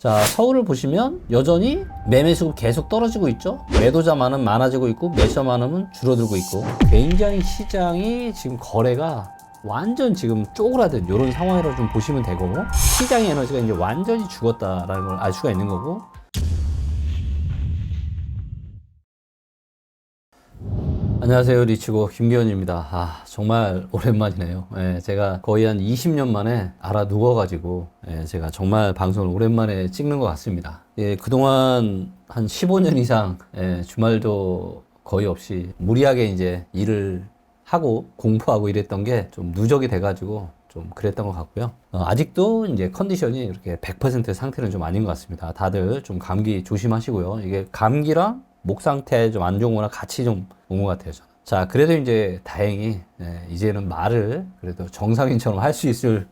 자, 서울을 보시면 여전히 매매 수급 계속 떨어지고 있죠. 매도자만은 많아지고 있고 매수자만은 줄어들고 있고, 굉장히 시장이 지금 거래가 완전 지금 쪼그라든 이런 상황이라고 좀 보시면 되고, 시장의 에너지가 이제 완전히 죽었다라는 걸 알 수가 있는 거고. 안녕하세요, 리치고 김기현입니다. 정말 오랜만이네요. 제가 거의 한 20년 만에 알아 누워가지고 제가 정말 방송을 오랜만에 찍는 것 같습니다. 그동안 한 15년 이상 주말도 거의 없이 무리하게 이제 일을 하고 공부하고 이랬던 게 좀 누적이 돼가지고 좀 그랬던 것 같고요. 아직도 이제 컨디션이 이렇게 100% 상태는 좀 아닌 것 같습니다. 다들 좀 감기 조심하시고요. 이게 감기랑 목 상태 좀 안 좋은 거랑 같이 좀 온 것 같아요, 저는. 자, 그래도 이제 다행히 이제는 말을 그래도 정상인처럼 할 수 있을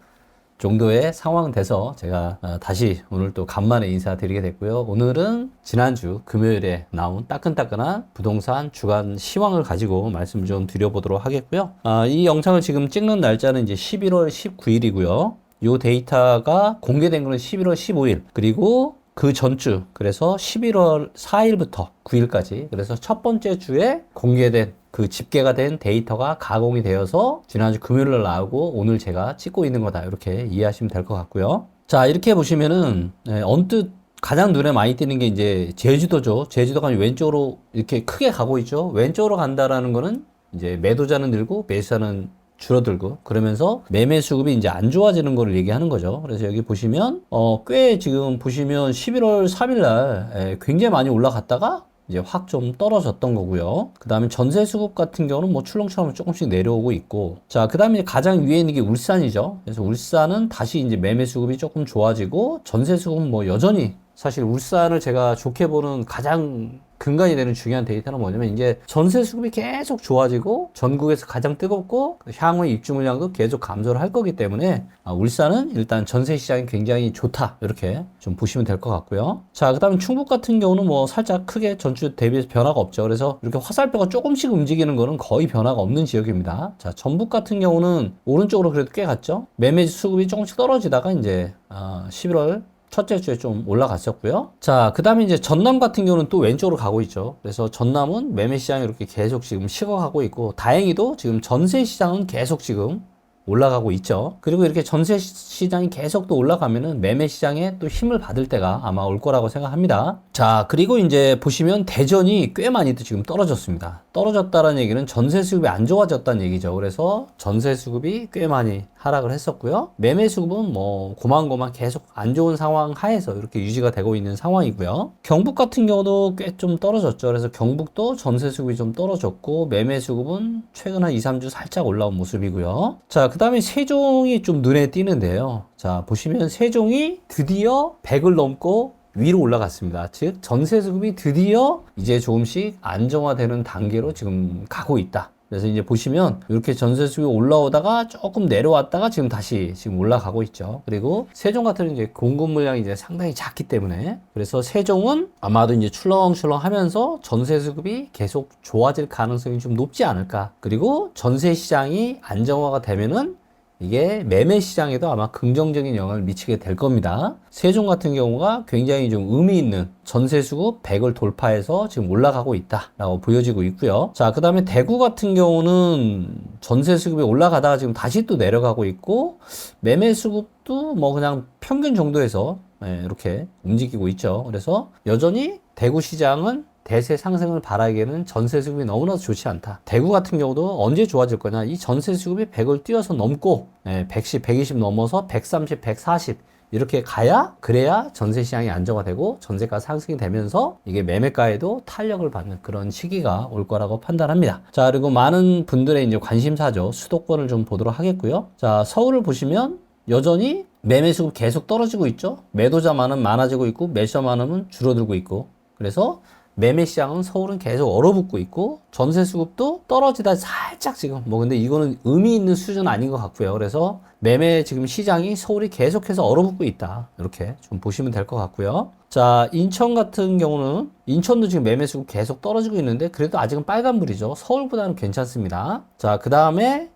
정도의 상황 돼서 제가 다시 오늘 또 간만에 인사드리게 됐고요. 오늘은 지난주 금요일에 나온 따끈따끈한 부동산 주간 시황을 가지고 말씀 좀 드려보도록 하겠고요. 이 영상을 지금 찍는 날짜는 이제 11월 19일이고요. 이 데이터가 공개된 거는 11월 15일, 그리고 그 전주, 그래서 11월 4일부터 9일까지, 그래서 첫 번째 주에 공개된 그 집계가 된 데이터가 가공이 되어서 지난주 금요일날 나오고 오늘 제가 찍고 있는 거다, 이렇게 이해하시면 될 것 같고요. 자, 이렇게 보시면은 언뜻 가장 눈에 많이 띄는 게 이제 제주도죠. 제주도가 왼쪽으로 이렇게 크게 가고 있죠. 왼쪽으로 간다라는 거는 이제 매도자는 늘고 매수자는 줄어들고, 그러면서 매매 수급이 이제 안 좋아지는 거를 얘기하는 거죠. 그래서 여기 보시면 꽤 지금 보시면 11월 3일 날 굉장히 많이 올라갔다가 이제 확 좀 떨어졌던 거고요. 그 다음에 전세 수급 같은 경우는 뭐 출렁출렁 조금씩 내려오고 있고, 자, 그 다음에 가장 위에 있는 게 울산이죠. 그래서 울산은 다시 이제 매매 수급이 조금 좋아지고, 전세 수급은 뭐 여전히, 사실 울산을 제가 좋게 보는 가장 근간이 되는 중요한 데이터는 뭐냐면, 이제 전세 수급이 계속 좋아지고 전국에서 가장 뜨겁고 향후에 입주 물량도 계속 감소를 할 거기 때문에 울산은 일단 전세 시장이 굉장히 좋다, 이렇게 좀 보시면 될 것 같고요. 자, 그 다음에 충북 같은 경우는 뭐 살짝 크게 전주 대비해서 변화가 없죠. 그래서 이렇게 화살표가 조금씩 움직이는 거는 거의 변화가 없는 지역입니다. 자, 전북 같은 경우는 오른쪽으로 그래도 꽤 갔죠. 매매 수급이 조금씩 떨어지다가 이제 11월 첫째 주에 좀 올라갔었고요. 자, 그 다음에 이제 전남 같은 경우는 또 왼쪽으로 가고 있죠. 그래서 전남은 매매 시장이 이렇게 계속 지금 식어가고 있고, 다행히도 지금 전세 시장은 계속 지금 올라가고 있죠. 그리고 이렇게 전세 시장이 계속 또 올라가면은 매매 시장에 또 힘을 받을 때가 아마 올 거라고 생각합니다. 자, 그리고 이제 보시면 대전이 꽤 많이 또 지금 떨어졌습니다. 떨어졌다는 얘기는 전세 수급이 안 좋아졌다는 얘기죠. 그래서 전세 수급이 꽤 많이 하락을 했었고요. 매매 수급은 뭐 고만고만 계속 안 좋은 상황 하에서 이렇게 유지가 되고 있는 상황이고요. 경북 같은 경우도 꽤 좀 떨어졌죠. 그래서 경북도 전세 수급이 좀 떨어졌고, 매매 수급은 최근 한 2, 3주 살짝 올라온 모습이고요. 자, 그 다음에 세종이 좀 눈에 띄는데요. 자, 보시면 세종이 드디어 100을 넘고 위로 올라갔습니다. 즉 전세 수급이 드디어 이제 조금씩 안정화되는 단계로 지금 가고 있다. 그래서 이제 보시면 이렇게 전세 수급이 올라오다가 조금 내려왔다가 지금 다시 지금 올라가고 있죠. 그리고 세종 같은 이제 공급 물량이 이제 상당히 작기 때문에, 그래서 세종은 아마도 이제 출렁출렁 하면서 전세 수급이 계속 좋아질 가능성이 좀 높지 않을까. 그리고 전세 시장이 안정화가 되면은 이게 매매 시장에도 아마 긍정적인 영향을 미치게 될 겁니다. 세종 같은 경우가 굉장히 좀 의미 있는 전세 수급 100을 돌파해서 지금 올라가고 있다라고 보여지고 있고요. 자, 그 다음에 대구 같은 경우는 전세 수급이 올라가다가 지금 다시 또 내려가고 있고, 매매 수급도 뭐 그냥 평균 정도에서 이렇게 움직이고 있죠. 그래서 여전히 대구 시장은 대세 상승을 바라기에는 전세 수급이 너무나도 좋지 않다. 대구 같은 경우도 언제 좋아질 거냐, 이 전세 수급이 100을 뛰어서 넘고 110, 120 넘어서 130, 140 이렇게 가야, 그래야 전세 시장이 안정화되고 전세가 상승이 되면서 이게 매매가에도 탄력을 받는 그런 시기가 올 거라고 판단합니다. 자, 그리고 많은 분들의 이제 관심사죠. 수도권을 좀 보도록 하겠고요. 자, 서울을 보시면 여전히 매매 수급 계속 떨어지고 있죠. 매도자만은 많아지고 있고 매수자만은 줄어들고 있고, 그래서 매매 시장은 서울은 계속 얼어붙고 있고, 전세 수급도 떨어지다 살짝 지금 뭐 근데 이거는 의미 있는 수준은 아닌 것 같고요. 그래서 매매 지금 시장이 서울이 계속해서 얼어붙고 있다, 이렇게 좀 보시면 될 것 같고요. 자, 인천 같은 경우는 인천도 지금 매매 수급 계속 떨어지고 있는데 그래도 아직은 빨간불이죠. 서울보다는 괜찮습니다. 자, 그 다음에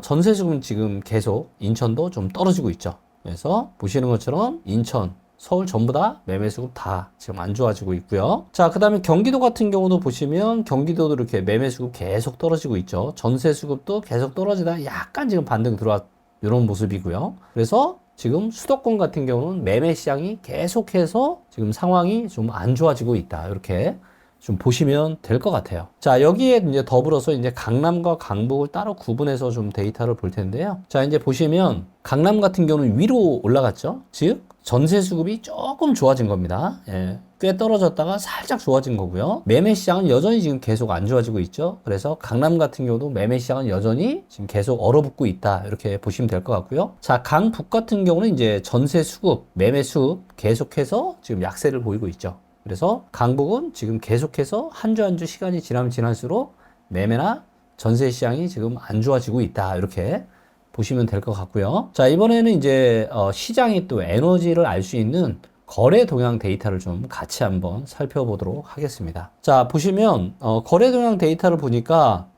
전세 수급은 지금 계속 인천도 좀 떨어지고 있죠. 그래서 보시는 것처럼 인천, 서울 전부 다 매매 수급 다 지금 안 좋아지고 있고요. 자, 그 다음에 경기도 같은 경우도 보시면 경기도도 이렇게 매매 수급 계속 떨어지고 있죠. 전세 수급도 계속 떨어지다 약간 지금 반등 들어왔 이런 모습이고요. 그래서 지금 수도권 같은 경우는 매매 시장이 계속해서 지금 상황이 좀 안 좋아지고 있다. 이렇게 좀 보시면 될 것 같아요. 자, 여기에 이제 더불어서 이제 강남과 강북을 따로 구분해서 좀 데이터를 볼 텐데요. 자, 이제 보시면 강남 같은 경우는 위로 올라갔죠. 즉, 전세 수급이 조금 좋아진 겁니다. 예, 꽤 떨어졌다가 살짝 좋아진 거고요. 매매 시장은 여전히 지금 계속 안 좋아지고 있죠. 그래서 강남 같은 경우도 매매 시장은 여전히 지금 계속 얼어붙고 있다. 이렇게 보시면 될 것 같고요. 자, 강북 같은 경우는 이제 전세 수급, 매매 수급 계속해서 지금 약세를 보이고 있죠. 그래서 강북은 지금 계속해서 한 주 한 주 시간이 지나면 지날수록 매매나 전세 시장이 지금 안 좋아지고 있다. 이렇게 보시면 될 것 같고요. 자, 이번에는 이제 시장이 또 에너지를 알 수 있는 거래 동향 데이터를 좀 같이 한번 살펴보도록 하겠습니다. 자, 보시면 거래 동향 데이터를 보니까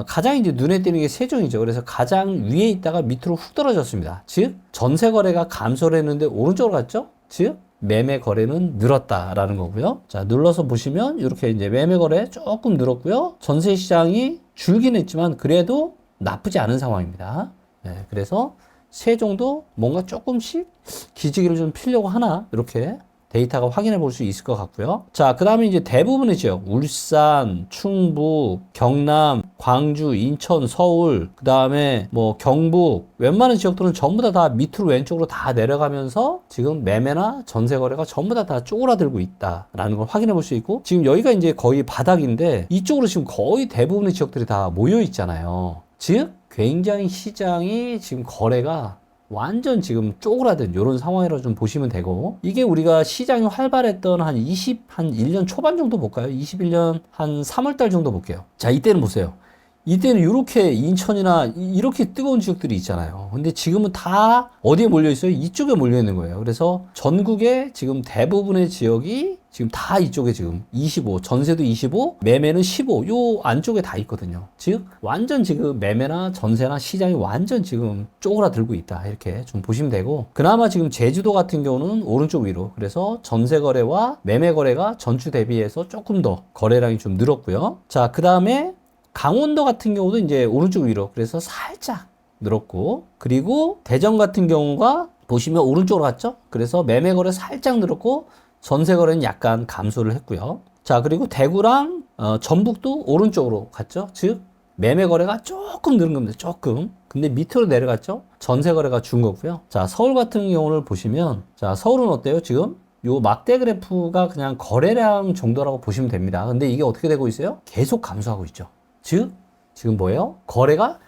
가장 이제 눈에 띄는 게 세종이죠. 그래서 가장 위에 있다가 밑으로 훅 떨어졌습니다. 즉, 전세 거래가 감소를 했는데 오른쪽으로 갔죠? 즉, 매매 거래는 늘었다라는 거고요. 자, 눌러서 보시면 이렇게 이제 매매 거래 조금 늘었고요. 전세 시장이 줄긴 했지만 그래도 나쁘지 않은 상황입니다. 네, 그래서 세종도 뭔가 조금씩 기지개를 좀 피려고 하나 이렇게 데이터가 확인해 볼 수 있을 것 같고요. 자, 그 다음에 이제 대부분의 지역, 울산, 충북, 경남, 광주, 인천, 서울, 그 다음에 뭐 경북, 웬만한 지역들은 전부 다 밑으로 왼쪽으로 다 내려가면서 지금 매매나 전세 거래가 전부 다 쪼그라들고 있다라는 걸 확인해 볼 수 있고, 지금 여기가 이제 거의 바닥인데 이쪽으로 지금 거의 대부분의 지역들이 다 모여 있잖아요. 즉, 굉장히 시장이 지금 거래가 완전 지금 쪼그라든 이런 상황이라고 좀 보시면 되고, 이게 우리가 시장이 활발했던 한 1년 초반 정도 볼까요? 21년 한 3월달 정도 볼게요. 자, 이때는 보세요. 이때는 이렇게 인천이나 이렇게 뜨거운 지역들이 있잖아요. 근데 지금은 다 어디에 몰려 있어요? 이쪽에 몰려 있는 거예요. 그래서 전국의 지금 대부분의 지역이 지금 다 이쪽에 지금 25, 전세도 25, 매매는 15, 요 안쪽에 다 있거든요. 즉, 완전 지금 매매나 전세나 시장이 완전 지금 쪼그라들고 있다. 이렇게 좀 보시면 되고, 그나마 지금 제주도 같은 경우는 오른쪽 위로, 그래서 전세 거래와 매매 거래가 전주 대비해서 조금 더 거래량이 좀 늘었고요. 자, 그 다음에 강원도 같은 경우도 이제 오른쪽 위로, 그래서 살짝 늘었고, 그리고 대전 같은 경우가 보시면 오른쪽으로 갔죠? 그래서 매매 거래 살짝 늘었고, 전세 거래는 약간 감소를 했고요. 자, 그리고 대구랑 전북도 오른쪽으로 갔죠? 즉, 매매 거래가 조금 늘은 겁니다. 조금. 근데 밑으로 내려갔죠? 전세 거래가 준 거고요. 자, 서울 같은 경우를 보시면, 자, 서울은 어때요? 지금 요 막대 그래프가 그냥 거래량 정도라고 보시면 됩니다. 근데 이게 어떻게 되고 있어요? 계속 감소하고 있죠. 즉, 지금 뭐예요? 거래가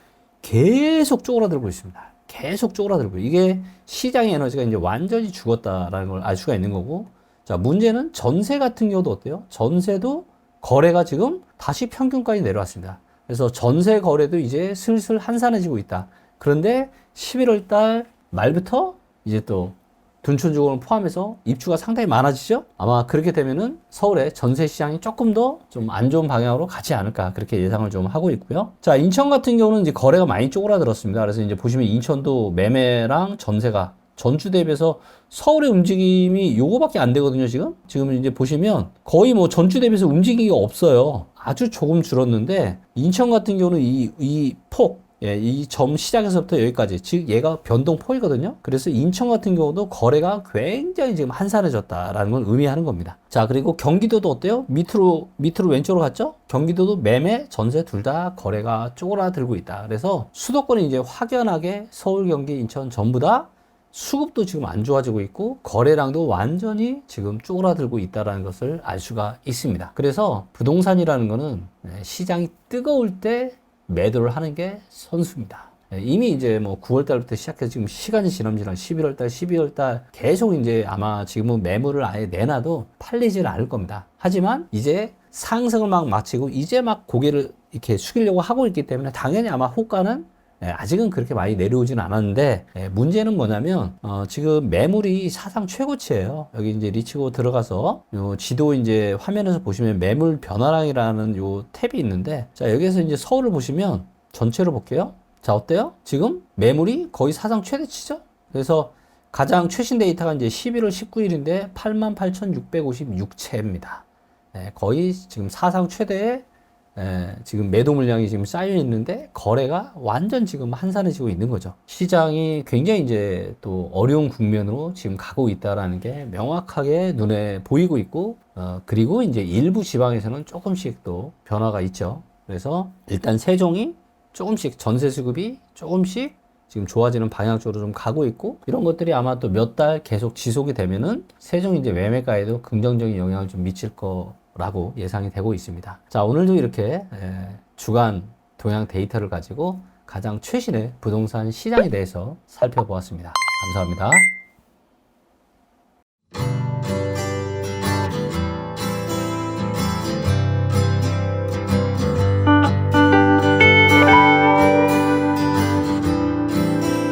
계속 쪼그라들고 있습니다. 계속 쪼그라들고. 이게 시장의 에너지가 이제 완전히 죽었다라는 걸 알 수가 있는 거고. 자, 문제는 전세 같은 경우도 어때요? 전세도 거래가 지금 다시 평균까지 내려왔습니다. 그래서 전세 거래도 이제 슬슬 한산해지고 있다. 그런데 11월 달 말부터 이제 또 둔촌주공을 포함해서 입주가 상당히 많아지죠? 아마 그렇게 되면은 서울의 전세 시장이 조금 더 좀 안 좋은 방향으로 가지 않을까, 그렇게 예상을 좀 하고 있고요. 자, 인천 같은 경우는 이제 거래가 많이 쪼그라들었습니다. 그래서 이제 보시면 인천도 매매랑 전세가 전주 대비해서 서울의 움직임이 요거밖에 안 되거든요, 지금. 지금 이제 보시면 거의 뭐 전주 대비해서 움직임이 없어요. 아주 조금 줄었는데, 인천 같은 경우는 이 폭, 예, 이 점 시작에서부터 여기까지, 즉 얘가 변동폭이거든요. 그래서 인천 같은 경우도 거래가 굉장히 지금 한산해졌다라는 걸 의미하는 겁니다. 자, 그리고 경기도도 어때요? 밑으로 왼쪽으로 갔죠? 경기도도 매매, 전세 둘 다 거래가 쪼그라들고 있다. 그래서 수도권이 이제 확연하게 서울, 경기, 인천 전부 다 수급도 지금 안 좋아지고 있고 거래량도 완전히 지금 쪼그라들고 있다는 것을 알 수가 있습니다. 그래서 부동산이라는 거는 시장이 뜨거울 때 매도를 하는 게 선수입니다. 이미 이제 뭐 9월 달부터 시작해서 지금 시간이 지나면 11월 달, 12월 달 계속 이제 아마 지금은 매물을 아예 내놔도 팔리질 않을 겁니다. 하지만 이제 상승을 막 마치고 이제 막 고개를 이렇게 숙이려고 하고 있기 때문에 당연히 아마 호가는 아직은 그렇게 많이 내려오지는 않았는데, 문제는 뭐냐면 지금 매물이 사상 최고치예요. 여기 이제 리치고 들어가서 요 지도 이제 화면에서 보시면 매물 변화량이라는 요 탭이 있는데, 자, 여기에서 이제 서울을 보시면 전체로 볼게요. 자, 어때요? 지금 매물이 거의 사상 최대치죠? 그래서 가장 최신 데이터가 이제 11월 19일인데 88,656채입니다. 거의 지금 사상 최대의 지금 매도 물량이 지금 쌓여 있는데 거래가 완전 지금 한산해지고 있는 거죠. 시장이 굉장히 이제 또 어려운 국면으로 지금 가고 있다라는 게 명확하게 눈에 보이고 있고, 그리고 이제 일부 지방에서는 조금씩 또 변화가 있죠. 그래서 일단 세종이 조금씩 전세 수급이 조금씩 지금 좋아지는 방향 쪽으로 좀 가고 있고, 이런 것들이 아마 또 몇 달 계속 지속이 되면은 세종 이제 매매가에도 긍정적인 영향을 좀 미칠 거라고 예상이 되고 있습니다. 자, 오늘도 이렇게 주간 동향 데이터를 가지고 가장 최신의 부동산 시장에 대해서 살펴보았습니다. 감사합니다.